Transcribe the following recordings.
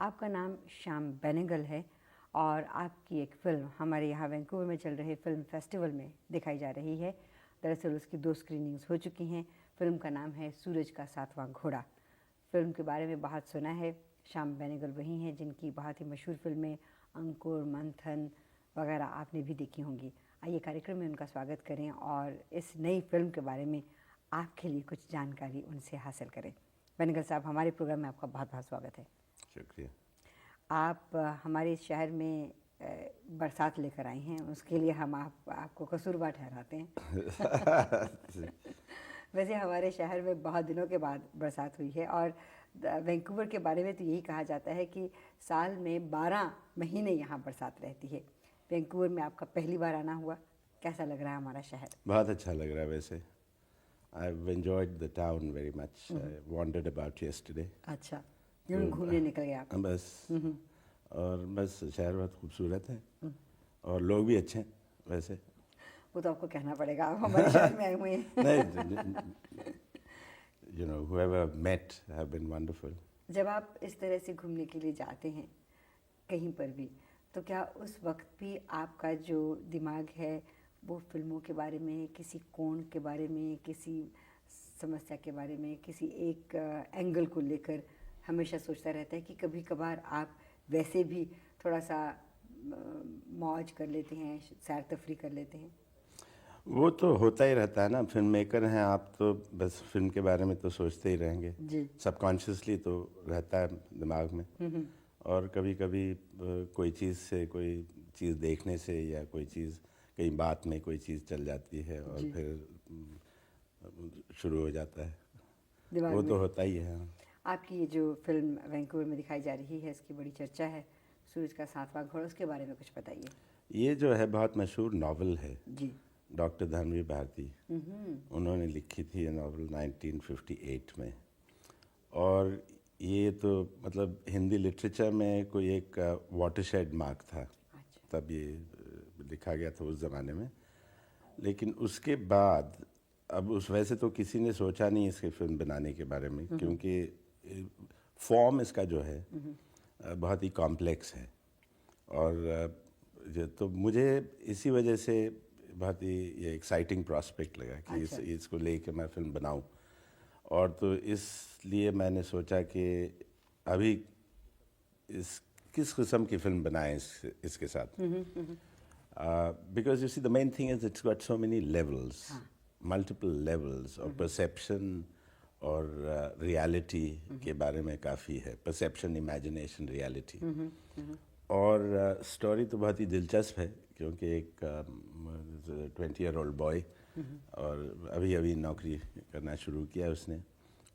आपका नाम श्याम बेनेगल है और आपकी एक फ़िल्म हमारे यहाँ वैंकूवर में चल रहे फिल्म फेस्टिवल में दिखाई जा रही है। दरअसल उसकी 2 स्क्रीनिंग्स हो चुकी हैं। फिल्म का नाम है सूरज का सातवां घोड़ा। फिल्म के बारे में बहुत सुना है। श्याम बेनेगल वही हैं जिनकी बहुत ही मशहूर फिल्में अंकुर, मंथन वगैरह आपने भी देखी होंगी। आइए कार्यक्रम में उनका स्वागत करें और इस नई फिल्म के बारे में आपके लिए कुछ जानकारी उनसे हासिल करें। बेनेगल साहब, हमारे प्रोग्राम में आपका बहुत बहुत स्वागत है। शुक्रिया। आप हमारे शहर में बरसात लेकर आई हैं, उसके लिए हम आपको कसूरवार ठहराते हैं। वैसे हमारे शहर में बहुत दिनों के बाद बरसात हुई है और वैंकूवर के बारे में तो यही कहा जाता है कि साल में 12 महीने यहाँ बरसात रहती है। वैंकूवर में आपका पहली बार आना हुआ, कैसा लग रहा है हमारा शहर? बहुत अच्छा लग रहा है वैसे। I've enjoyed the town very much. I wandered about yesterday. अच्छा, यूँ घूमने निकल गए आप? बस और बस शहर बहुत खूबसूरत है और लोग भी अच्छे हैं वैसे। वो तो आपको कहना पड़ेगा, आप हमारे शहर में आए हुए हैं। नहीं, you know, whoever I've met have been wonderful. जब आप इस तरह से घूमने के लिए जाते हैं कहीं पर भी, तो क्या उस वक्त भी आपका जो दिमाग है वो फिल्मों के बारे में, किसी कोण के बारे में, किसी समस्या के बारे में, किसी एक एंगल को लेकर हमेशा सोचता रहता है कि कभी कभार आप वैसे भी थोड़ा सा मौज कर लेते हैं, सैर तफरी कर लेते हैं? वो तो होता ही रहता है ना, फिल्म मेकर हैं आप तो बस फिल्म के बारे में तो सोचते ही रहेंगे जी। सबकॉन्शियसली तो रहता है दिमाग में। और कभी कभी कोई चीज़ से, कोई चीज़ देखने से या कोई चीज़ कहीं बात में कोई चीज़ चल जाती है और फिर शुरू हो जाता है, वो तो होता ही है। आपकी ये जो फिल्म वैंकूवर में दिखाई जा रही है, इसकी बड़ी चर्चा है, सूरज का सातवां घोड़ा, उसके बारे में कुछ बताइए। ये जो है बहुत मशहूर नावल है जी। डॉक्टर धनवी भारती, उन्होंने लिखी थी ये नावल 1958 में। और ये तो मतलब हिंदी लिटरेचर में कोई एक वाटरशेड मार्क था। अच्छा। तब ये लिखा गया था उस ज़माने में। लेकिन उसके बाद अब उस वैसे तो किसी ने सोचा नहीं इसकी फिल्म बनाने के बारे में, क्योंकि फॉर्म इसका जो है बहुत ही कॉम्प्लेक्स है। और तो मुझे इसी वजह से बहुत ही ये एक्साइटिंग प्रॉस्पेक्ट लगा कि इसको लेके मैं फिल्म बनाऊं। और तो इसलिए मैंने सोचा कि अभी किस किस्म की फिल्म बनाएं इसके साथ। Because you see the main thing is it's got so many levels, multiple levels और परसेप्शन और रियलिटी के बारे में काफ़ी है। Perception, imagination, reality. और स्टोरी तो बहुत ही दिलचस्प है, क्योंकि एक 20-year-old बॉय और अभी अभी नौकरी करना शुरू किया उसने,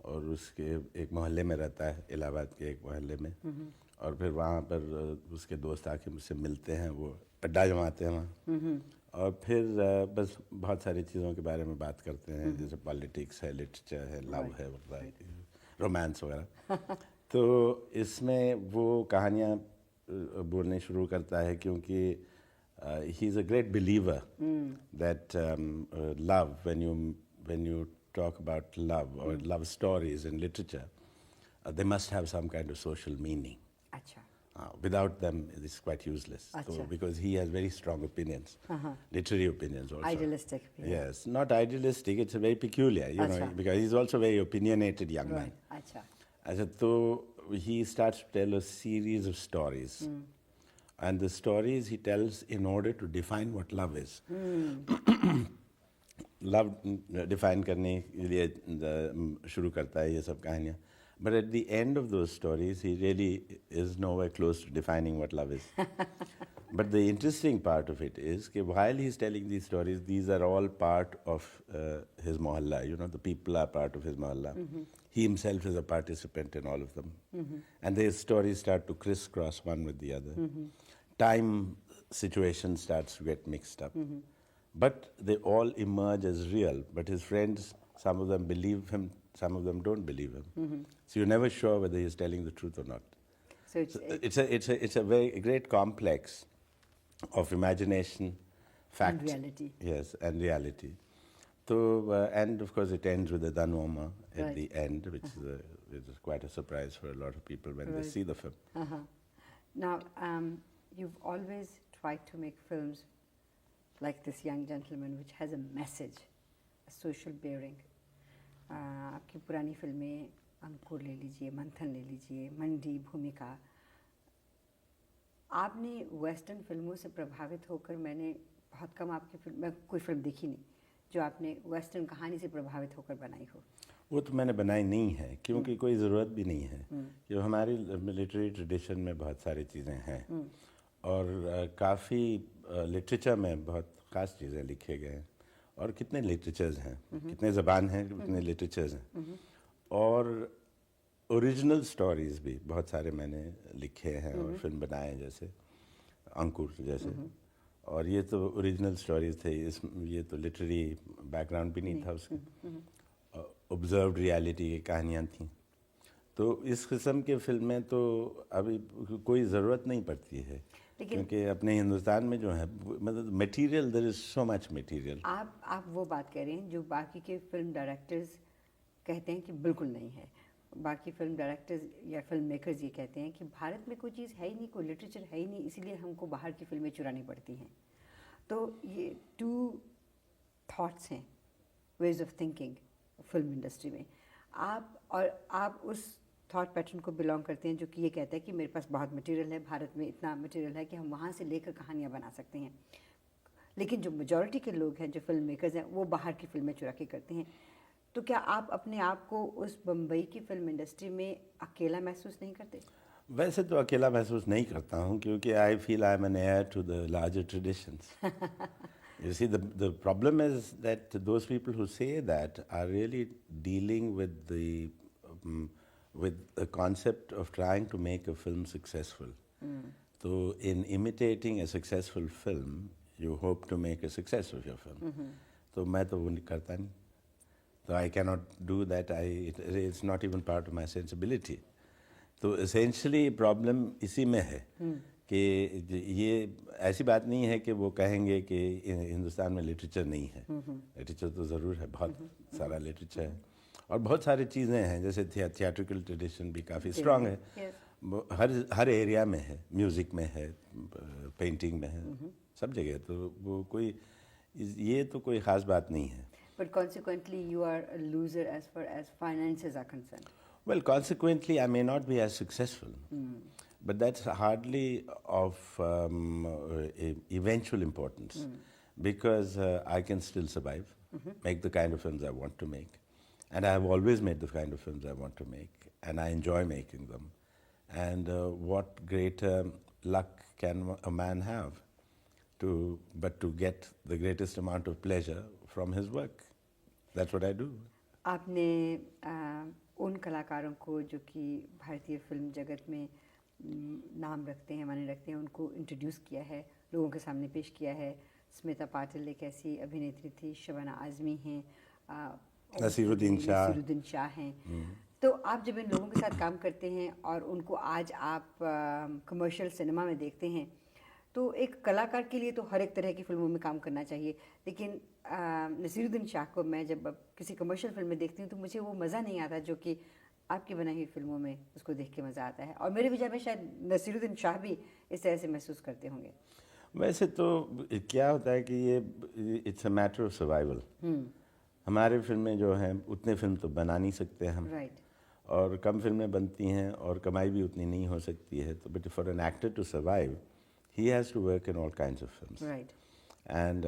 और उसके एक मोहल्ले में रहता है, इलाहाबाद के एक मोहल्ले में। और फिर वहाँ पर उसके दोस्त आके मुझसे मिलते हैं, वो अड्डा जमाते हैं वहाँ। और फिर बस बहुत सारी चीज़ों के बारे में बात करते हैं, जैसे पॉलिटिक्स है, लिटरेचर है, लव है, रोमांस वगैरह। तो इसमें वो कहानियाँ बोलने शुरू करता है, क्योंकि he is a great believer that love, when you talk about love or love stories in literature, they must have some kind of social meaning. अच्छा। Without them, it's quite useless. So, because he has very strong opinions, literary opinions also. Idealistic. Yes, not idealistic. It's a very peculiar, you know, because he's also a very opinionated young man. अच्छा, तो he starts to tell a series of stories. And the stories he tells in order to define what love is. Love define करने के लिए शुरू करता है ये सब कहानियाँ. But at the end of those stories, he really is nowhere close to defining what love is. But the interesting part of it is that while he's telling these stories, these are all part of his mohalla. You know, the people are part of his mohalla. He himself is a participant in all of them. And the stories start to crisscross one with the other. Time situation starts to get mixed up. But they all emerge as real. But his friends, some of them believe him, some of them don't believe him. So you're never sure whether he's telling the truth or not. So it's a very great complex of imagination, fact, and reality. Yes, and reality. So and of course it ends with a danoma at the end, which is quite a surprise for a lot of people when they see the film. Now, you've always tried to make films like this young gentleman, which has a message, a social bearing. आपकी पुरानी फिल्में अंकुर ले लीजिए, मंथन ले लीजिए, मंडी, भूमिका, आपने वेस्टर्न फिल्मों से प्रभावित होकर, मैंने बहुत कम आपकी फिल्म, मैं कोई फिल्म देखी नहीं जो आपने वेस्टर्न कहानी से प्रभावित होकर बनाई हो. वो तो मैंने बनाई नहीं है, क्योंकि कोई ज़रूरत भी नहीं है. जो हमारी लिटरेरी ट्रेडिशन में बहुत सारी चीज़ें हैं और काफ़ी लिटरेचर में बहुत ख़ास चीज़ें लिखे गए हैं. और कितने लिटरेचर्स हैं, कितने ज़बान हैं, कितने लिटरेचर्स हैं. और ओरिजिनल स्टोरीज़ भी बहुत सारे मैंने लिखे हैं और फिल्म बनाए हैं, जैसे अंकुर जैसे. और ये तो ओरिजिनल स्टोरीज थे, ये तो लिटरेरी बैकग्राउंड भी नहीं था उसका. ऑब्जर्व्ड रियलिटी की कहानियाँ थीं. तो इस किस्म के फिल्में तो अभी कोई ज़रूरत नहीं पड़ती है, क्योंकि अपने हिंदुस्तान में जो है, मतलब material, there is so much material. आप वो बात कह रहे हैं जो बाकी के फिल्म डायरेक्टर्स कहते हैं कि बिल्कुल नहीं है. बाकी फिल्म डायरेक्टर्स या फिल्म मेकर्स ये कहते हैं कि भारत में कोई चीज़ है ही नहीं, कोई लिटरेचर है ही नहीं, इसीलिए हमको बाहर की फिल्में चुरानी पड़ती हैं. तो ये टू थॉट्स हैं, ways of thinking film industry में. आप उस थॉट पैटर्न को बिलोंग करते हैं जो कि ये कहता है कि मेरे पास बहुत मटेरियल है, भारत में इतना मटेरियल है कि हम वहाँ से लेकर कहानियाँ बना सकते हैं. लेकिन जो मेजॉरिटी के लोग हैं, जो फिल्म मेकर्स हैं, वो बाहर की फिल्में चुरा के करते हैं. तो क्या आप अपने आप को उस बम्बई की फिल्म इंडस्ट्री में अकेला महसूस नहीं करते? वैसे तो अकेला महसूस नहीं करता हूँ, क्योंकि I feel I am an heir to the larger traditions. You see, the problem is that those people who say that are really dealing with the concept of trying to make a film successful. So in imitating a successful film, you hope to make a success of your film. तो मैं तो वो करता नहीं. So I cannot do that. It's not even part of my sensibility. तो essentially problem इसी में है कि ये ऐसी बात नहीं है कि वो कहेंगे कि हिंदुस्तान में लिटरेचर नहीं है. लिटरेचर तो ज़रूर है, बहुत सारा लिटरेचर है. और बहुत सारी चीज़ें हैं, जैसे थिएट्रिकल ट्रेडिशन भी काफ़ी स्ट्रांग है. हर एरिया में है, म्यूज़िक में है, पेंटिंग में है, सब जगह. तो वो कोई, ये तो कोई ख़ास बात नहीं है. But consequently, you are a loser as far as finances are concerned. Well, consequently, I may not be as successful, but that's hardly of eventual importance, because I can still survive, make the kind of films I want to make, and I have always made the kind of films I want to make, and I enjoy making them. And what greater luck can a man have but to get the greatest amount of pleasure from his work. That's what I do. आपने उन कलाकारों को जो कि भारतीय film जगत में नाम रखते हैं, माने रखते हैं, उनको इंट्रोड्यूस किया है, लोगों के सामने पेश किया है. स्मिता पाटिल एक ऐसी अभिनेत्री थी, शबाना आज़मी हैं, नसीरुद्दीन शाह हैं. तो आप जब इन लोगों के साथ काम करते हैं और उनको आज आप कमर्शियल सिनेमा में देखते हैं, तो एक कलाकार के लिए तो हर एक तरह की फिल्मों में काम करना चाहिए. लेकिन नसीरुद्दीन शाह को मैं जब किसी कमर्शियल फिल्म में देखती हूँ तो मुझे वो मज़ा नहीं आता जो कि आपकी बनाई हुई फिल्मों में उसको देख के मज़ा आता है. और मेरे विचार में शायद नसीरुद्दीन शाह भी इस तरह से महसूस करते होंगे. वैसे तो क्या होता है कि ये it's a matter of survival. हमारे फिल्में जो हैं, उतने फिल्म तो बना नहीं सकते हम. राइट. और कम फिल्में बनती हैं और कमाई भी उतनी नहीं हो सकती है. तो but for an actor to survive, he has to work in all kinds of films. Right. And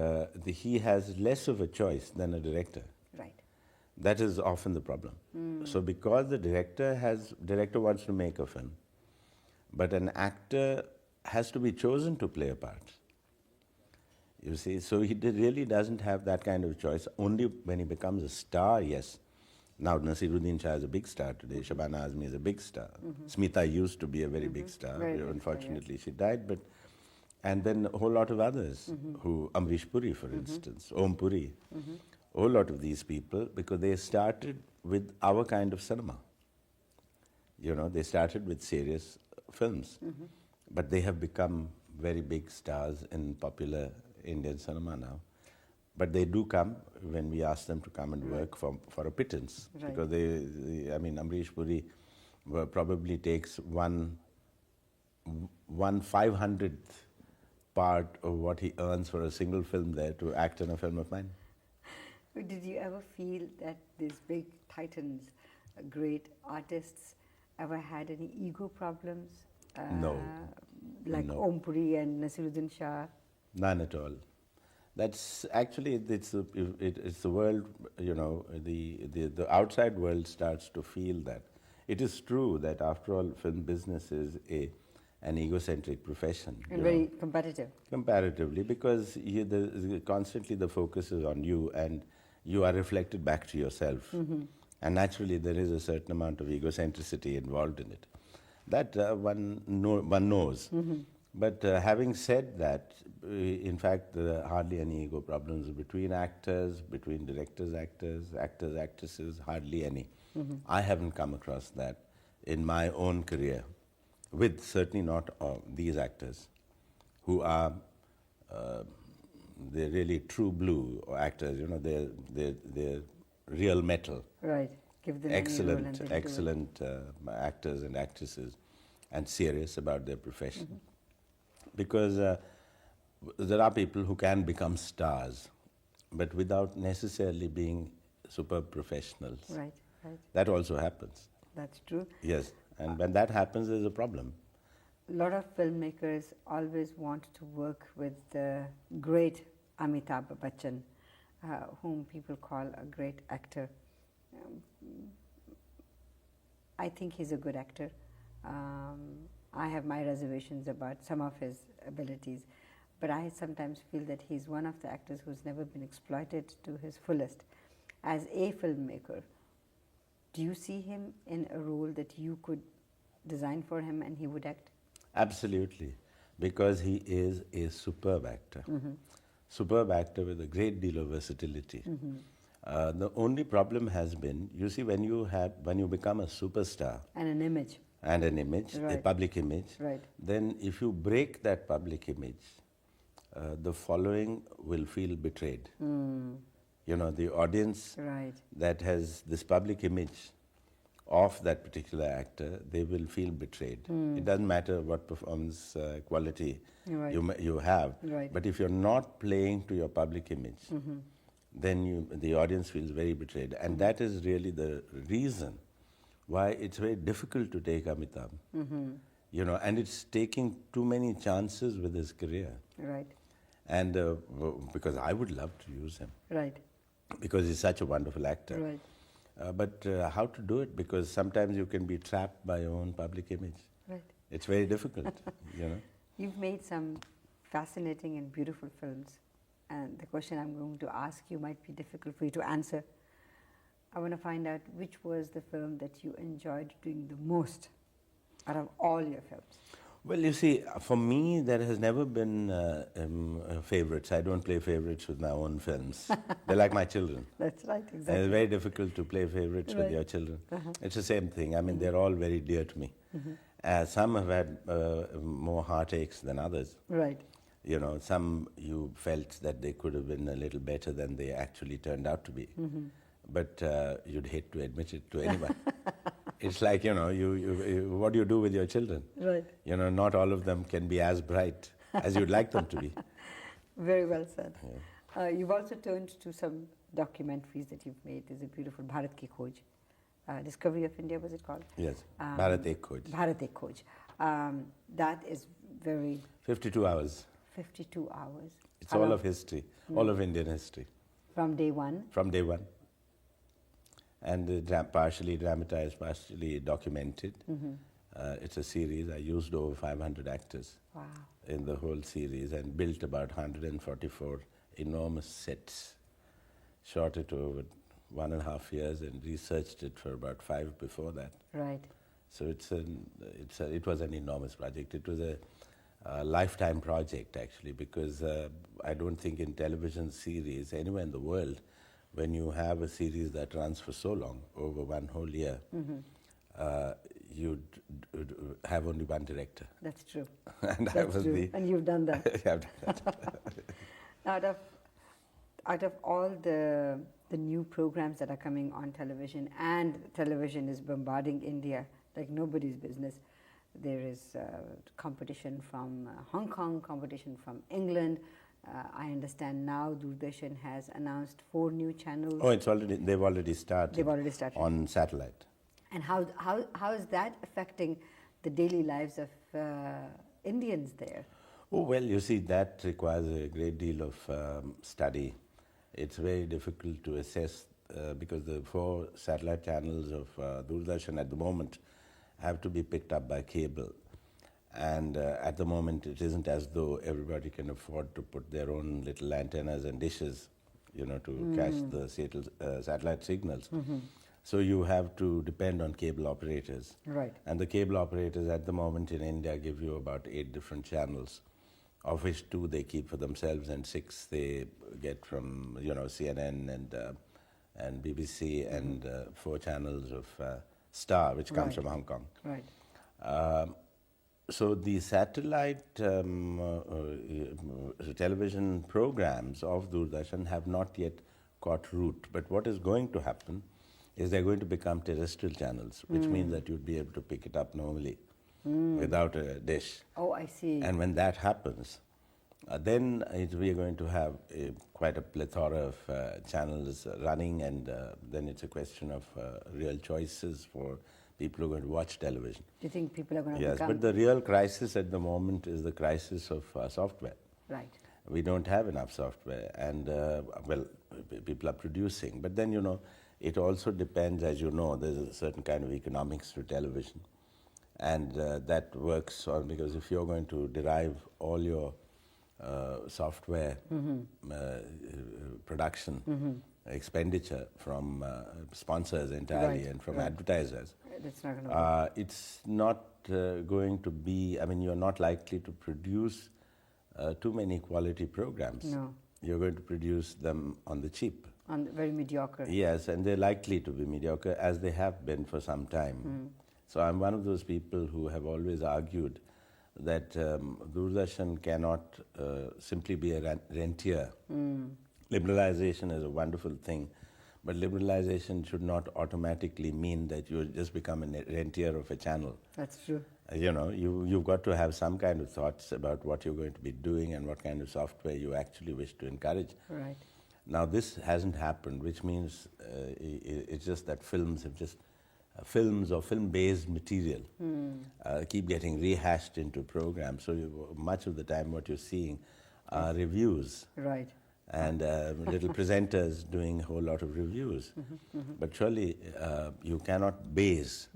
he has less of a choice than a director. Right. That is often the problem. So because the director wants to make a film, but an actor has to be chosen to play a part. You see, so he really doesn't have that kind of choice. Only when he becomes a star, yes. Now Nasiruddin Shah is a big star today. Shabana Azmi is a big star. Smita used to be a very big star. Unfortunately, she died. And then a whole lot of others, who Amrish Puri, for instance, Om Puri, a whole lot of these people, because they started with our kind of cinema. You know, they started with serious films, but they have become very big stars in popular Indian cinema now. but they do come when we ask them to come and work for a pittance. Right. Because I mean, Amrish Puri probably takes one 500th part of what he earns for a single film there to act in a film of mine. Did you ever feel that these big titans, great artists, ever had any ego problems? No. Like No. Om Puri and Nasiruddin Shah? None at all. That's actually, it's the world, you know, the outside world starts to feel that. It is true that after all, film business is an egocentric profession. And very competitive. Comparatively, because constantly the focus is on you and you are reflected back to yourself. And naturally there is a certain amount of egocentricity involved in it. That one knows. But having said that, in fact, there are hardly any ego problems between actors, between directors, actors, actresses, hardly any. I haven't come across that in my own career, with certainly not these actors who are they're really true blue actors. You know, they're real metal. Right. Give them Excellent actors and actresses, and serious about their profession. Because there are people who can become stars, but without necessarily being superb professionals. Right, right. That also happens. That's true. Yes, and when that happens, there's a problem. A lot of filmmakers always want to work with the great Amitabh Bachchan, whom people call a great actor. I think he's a good actor. I have my reservations about some of his abilities, but I sometimes feel that he's one of the actors who's never been exploited to his fullest. As a filmmaker, do you see him in a role that you could design for him and he would act? Absolutely, because he is a superb actor. Superb actor with a great deal of versatility. The only problem has been, you see, when you become a superstar and an image, a public image, then if you break that public image, the following will feel betrayed. You know, the audience that has this public image of that particular actor, they will feel betrayed. It doesn't matter what performance quality you have, but if you're not playing to your public image, then the audience feels very betrayed. And that is really the reason why it's very difficult to take Amitabh. You know, and it's taking too many chances with his career. And because I would love to use him. Because he's such a wonderful actor. But how to do it? Because sometimes you can be trapped by your own public image. It's very difficult, you know. You've made some fascinating and beautiful films. And the question I'm going to ask you might be difficult for you to answer. I want to find out which was the film that you enjoyed doing the most out of all your films. Well, you see, for me, there has never been favorites. I don't play favorites with my own films. They're like my children. That's right, exactly. And it's very difficult to play favorites with your children. It's the same thing. I mean, they're all very dear to me. Some have had more heartaches than others. You know, some you felt that they could have been a little better than they actually turned out to be. But you'd hate to admit it to anyone. It's like, you know, what do you do with your children? You know, not all of them can be as bright as you'd like them to be. Very well said. You've also turned to some documentaries that you've made. There's a beautiful Bharat Ki Khoj. Discovery of India, was it called? Yes, Bharat Ek Khoj. Bharat Ek Khoj. That is very... 52 hours. 52 hours. It's all of history, all of Indian history. From day one? From day one. And partially dramatized, partially documented. It's a series. I used over 500 actors in the whole series and built about 144 enormous sets. Shot it over 1.5 years and researched it for about 5 before that. So it was an enormous project. It was a lifetime project, actually, because I don't think in television series anywhere in the world, when you have a series that runs for so long, over one whole year, you'd have only one director. That's true. And That's true. And you've done that. I've done that. out of all the new programs that are coming on television, and television is bombarding India like nobody's business. There is competition from Hong Kong, competition from England. I understand now Doordarshan has announced 4 new channels. Oh, they've already started. They've already started. On satellite. And how is that affecting the daily lives of Indians there? Oh, well, you see, that requires a great deal of study. It's very difficult to assess because the 4 satellite channels of Doordarshan at the moment have to be picked up by cable. And at the moment, it isn't as though everybody can afford to put their own little antennas and dishes, to catch the satellite signals. So you have to depend on cable operators. Right. And the cable operators at the moment in India give you about 8 different channels, of which 2 they keep for themselves and 6 they get from, CNN and BBC and 4 channels of Star, which comes from Hong Kong. Right. So the satellite television programs of Doordarshan have not yet caught root. But what is going to happen is they're going to become terrestrial channels, which means that you'd be able to pick it up normally without a dish. Oh, I see. And when that happens, then we are going to have quite a plethora of channels running, and then it's a question of real choices for people who are going to watch television. Do you think people are going to Yes, but the real crisis at the moment is the crisis of software. Right. We don't have enough software, and people are producing. But then, it also depends, as you know, there's a certain kind of economics to television. And that works on, because if you're going to derive all your software production expenditure from sponsors entirely and from advertisers, that's not going to it's not going to be, you're not likely to produce too many quality programs. No. You're going to produce them on the cheap. very mediocre. Yes, and they're likely to be mediocre, as they have been for some time. So I'm one of those people who have always argued that Doordarshan cannot simply be a rentier. Liberalization is a wonderful thing, but liberalization should not automatically mean that you just become a rentier of a channel. That's true. You've got to have some kind of thoughts about what you're going to be doing and what kind of software you actually wish to encourage. Right. Now, this hasn't happened, which means it's just that films or film-based material keep getting rehashed into programs. So much of the time what you're seeing are reviews. Right. And little presenters doing a whole lot of reviews. But surely you cannot base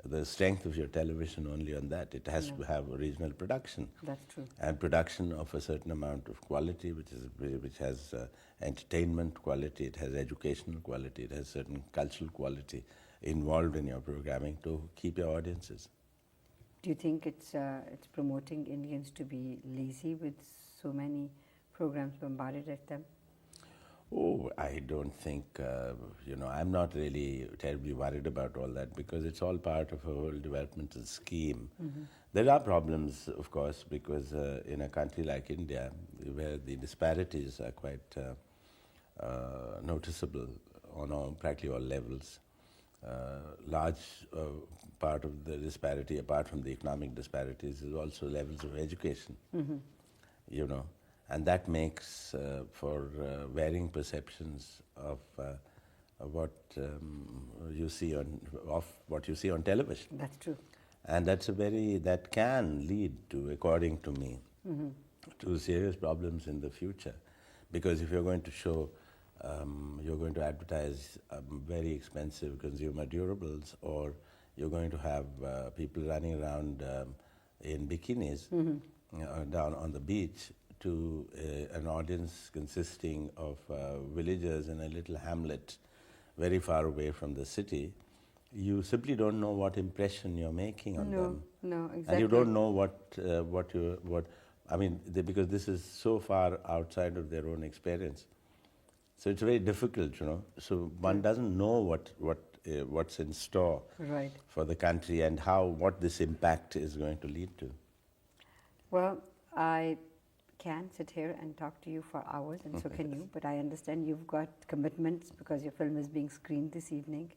the strength of your television only on that. It has to have original production. That's true. And production of a certain amount of quality, which has entertainment quality, it has educational quality, it has certain cultural quality involved in your programming to keep your audiences. Do you think it's promoting Indians to be lazy with so many programs bombarded at them? Oh, I don't think, I'm not really terribly worried about all that, because it's all part of a whole developmental scheme. There are problems, of course, because in a country like India, where the disparities are quite noticeable on practically all levels, large part of the disparity, apart from the economic disparities, is also levels of education, and that makes for varying perceptions of what you see on television. That's true. And that can lead to, according to me, to serious problems in the future, because if you're going to show, you're going to advertise very expensive consumer durables, or you're going to have people running around in bikinis down on the beach, to an audience consisting of villagers in a little hamlet very far away from the city, you simply don't know what impression you're making on them. No, exactly. And you don't know because this is so far outside of their own experience. So it's very difficult, So one doesn't know what's in store for the country and what this impact is going to lead to. Well, I can sit here and talk to you for hours, and so can you, but I understand you've got commitments because your film is being screened this evening.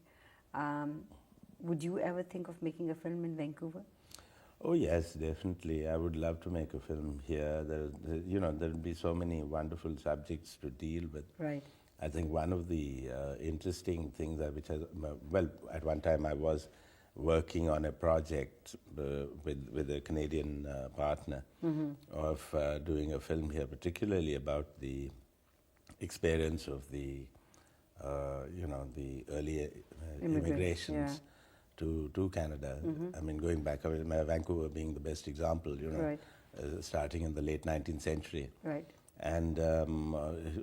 Would you ever think of making a film in Vancouver? Oh yes, definitely. I would love to make a film here. There'll be so many wonderful subjects to deal with. Right. I think one of the interesting things at one time I was working on a project with a Canadian partner of doing a film here, particularly about the experience of the early immigrations to Canada. I mean, going back, Vancouver being the best example, Right. Starting in the late 19th century. Right. And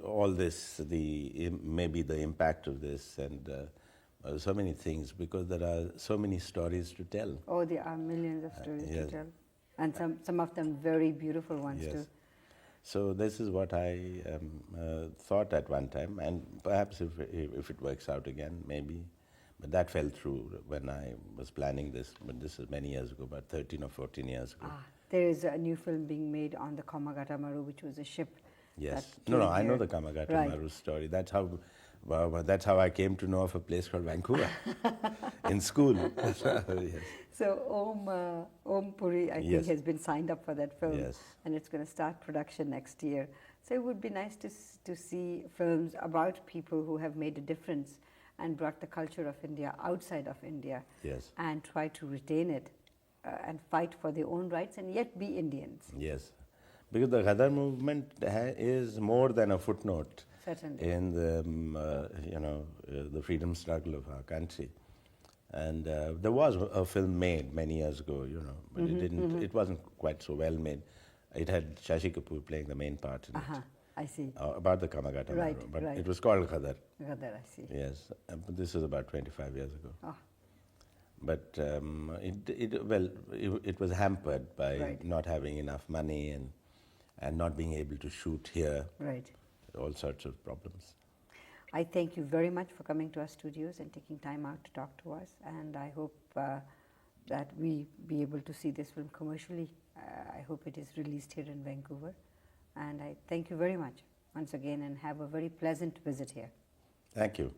all this, maybe the impact of this, and so many things, because there are so many stories to tell. Oh, there are millions of stories yes. to tell, and some of them very beautiful ones Yes. too. So this is what I thought at one time, and perhaps if it works out again, maybe. But that fell through when I was planning this. But this is many years ago, about 13 or 14 years ago. There is a new film being made on the Komagata Maru, which was a ship. Yes. that No, came I know here. the Kamagata Right. Maru story. That's how I came to know of a place called Vancouver in school. Yes. So Om Puri, I think, Yes. has been signed up for that film, Yes. and it's going to start production next year. So it would be nice to see films about people who have made a difference and brought the culture of India outside of India, Yes. and try to retain it and fight for their own rights and yet be Indians. Yes. Because the Ghadar movement is more than a footnote Certainly. in the freedom struggle of our country. And there was a film made many years ago, but it wasn't quite so well made. It had Shashi Kapoor playing the main part in it. I see. About the Kamagata Right, Maru, but right. it was called Ghadar. Ghadar, I see. Yes, but this is about 25 years ago. Ah. But it was hampered by Right. not having enough money and not being able to shoot here. Right. All sorts of problems. I thank you very much for coming to our studios and taking time out to talk to us, and I hope that we be able to see this film commercially. I hope it is released here in Vancouver, and I thank you very much once again, and have a very pleasant visit here. Thank you.